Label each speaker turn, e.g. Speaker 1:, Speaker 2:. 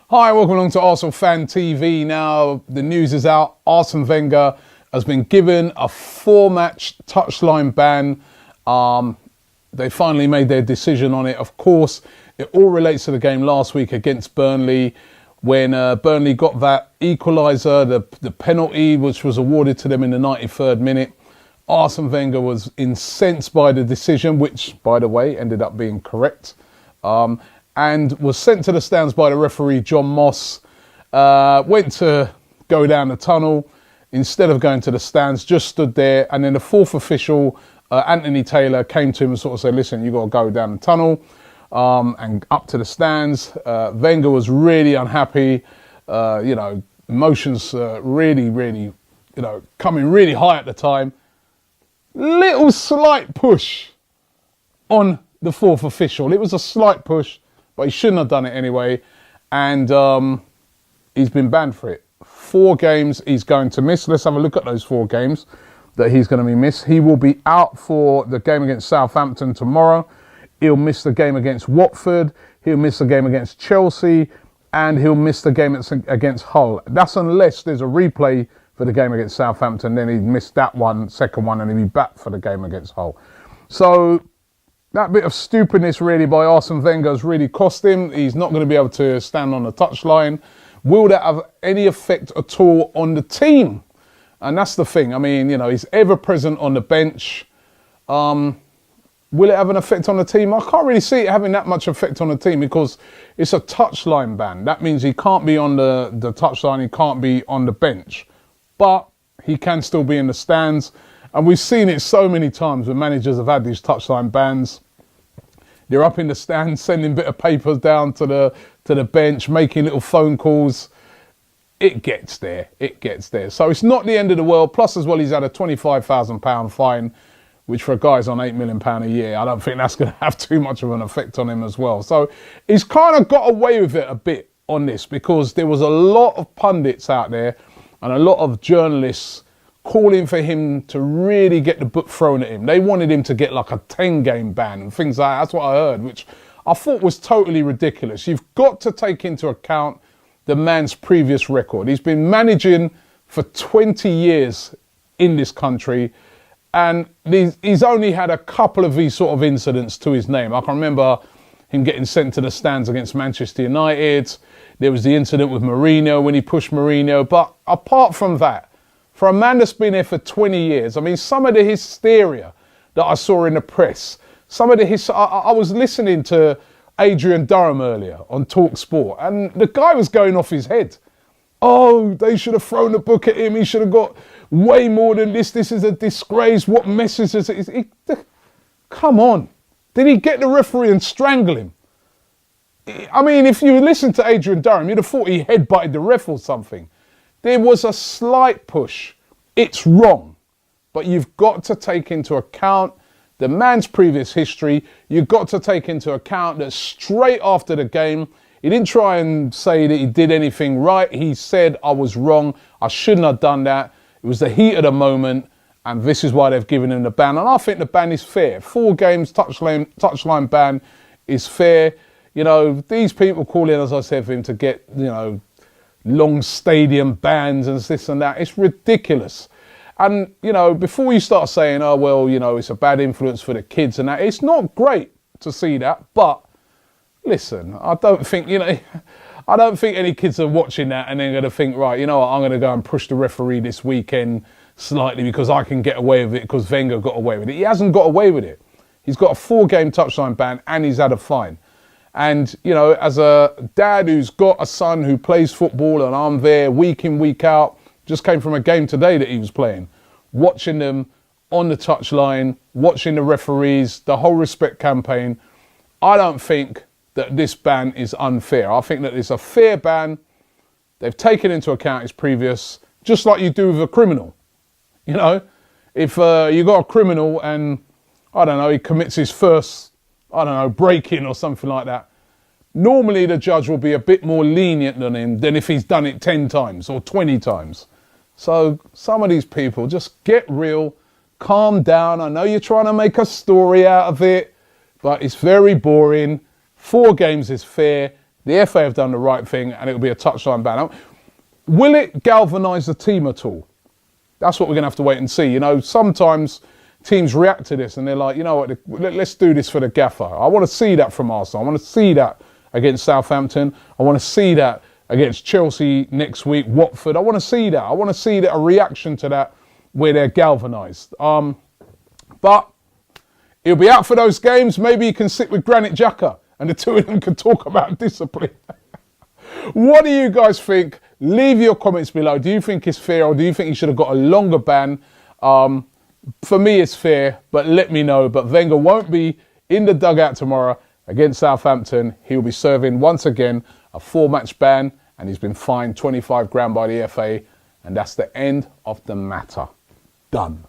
Speaker 1: Hi, welcome along to Arsenal Fan TV. Now, the news is out. Arsene Wenger has been given a 4-match touchline ban. They finally made their decision on it. Of course, it all relates to the game last week against Burnley when Burnley got that equaliser, the penalty which was awarded to them in the 93rd minute. Arsene Wenger was incensed by the decision, which, by the way, ended up being correct, and was sent to the stands by the referee, John Moss. Went to go down the tunnel. Instead of going to the stands, just stood there. And then the fourth official, Anthony Taylor, came to him and sort of said, listen, you got to go down the tunnel and up to the stands. Wenger was really unhappy. Emotions really, coming really high at the time. Little slight push on the fourth official. It was a slight push, but he shouldn't have done it anyway. And he's been banned for it. 4 games he's going to miss. Let's have a look at those 4 games that he's going to be missed. He will be out for the game against Southampton tomorrow. He'll miss the game against Watford. He'll miss the game against Chelsea. And he'll miss the game against Hull. That's unless there's a replay for the game against Southampton. Then he'd miss that one, second one, and he'd be back for the game against Hull. So that bit of stupidness really by Arsene Wenger has really cost him. He's not going to be able to stand on the touchline. Will that have any effect at all on the team? And that's the thing. I mean, he's ever present on the bench. Will it have an effect on the team? I can't really see it having that much effect on the team because it's a touchline ban. That means he can't be on the touchline. He can't be on the bench. But he can still be in the stands. And we've seen it so many times when managers have had these touchline bans. They're up in the stands, sending bit of papers down to the bench, making little phone calls. It gets there. So it's not the end of the world. Plus, as well, he's had a £25,000 fine, which for a guy is on £8 million a year, I don't think that's going to have too much of an effect on him as well. So he's kind of got away with it a bit on this because there was a lot of pundits out there and a lot of journalists calling for him to really get the book thrown at him. They wanted him to get like a 10-game ban and things like that. That's what I heard, which I thought was totally ridiculous. You've got to take into account the man's previous record. He's been managing for 20 years in this country, and he's only had a couple of these sort of incidents to his name. I can remember him getting sent to the stands against Manchester United. There was the incident with Mourinho when he pushed Mourinho. But apart from that, for a man that's been here for 20 years, I mean, some of the hysteria that I saw in the press, I was listening to Adrian Durham earlier on Talk Sport, and the guy was going off his head. Oh, they should have thrown the book at him. He should have got way more than this. This is a disgrace. What message is it? Come on. Did he get the referee and strangle him? I mean, if you listened to Adrian Durham, you'd have thought he headbutted the ref or something. There was a slight push. It's wrong. But you've got to take into account the man's previous history. You've got to take into account that straight after the game, he didn't try and say that he did anything right. He said, I was wrong. I shouldn't have done that. It was the heat of the moment. And this is why they've given him the ban. And I think the ban is fair. 4 games touchline ban is fair. These people calling, as I said, for him to get, long stadium bans and this and that. It's ridiculous. And, before you start saying, oh, well, it's a bad influence for the kids and that, it's not great to see that. But listen, I don't think any kids are watching that and they're going to think, right, I'm going to go and push the referee this weekend slightly because I can get away with it because Wenger got away with it. He hasn't got away with it. He's got a 4-game touchline ban and he's had a fine. And, as a dad who's got a son who plays football and I'm there week in, week out, just came from a game today that he was playing, watching them on the touchline, watching the referees, the whole respect campaign. I don't think that this ban is unfair. I think that it's a fair ban. They've taken into account his previous, just like you do with a criminal. If you got a criminal and, I don't know, he commits his first, break-in or something like that, normally the judge will be a bit more lenient than him than if he's done it 10 times or 20 times. So some of these people, just get real, calm down. I know you're trying to make a story out of it, but it's very boring. 4 games is fair. the FA have done the right thing and it'll be a touchline ban. Now, will it galvanise the team at all? That's what we're going to have to wait and see. You know, sometimes teams react to this and they're like, you know what, let's do this for the gaffer. I want to see that from Arsene. I want to see that against Southampton. I want to see that against Chelsea next week, Watford. I want to see that. I want to see that, a reaction to that where they're galvanised. But he'll be out for those games. Maybe he can sit with Granit Xhaka and the two of them can talk about discipline. What do you guys think? Leave your comments below. Do you think it's fair, or do you think he should have got a longer ban? For me, it's fair, but let me know. But Wenger won't be in the dugout tomorrow against Southampton. He'll be serving, once again, a 4-match ban, and he's been fined 25 grand by the FA, and that's the end of the matter. Done.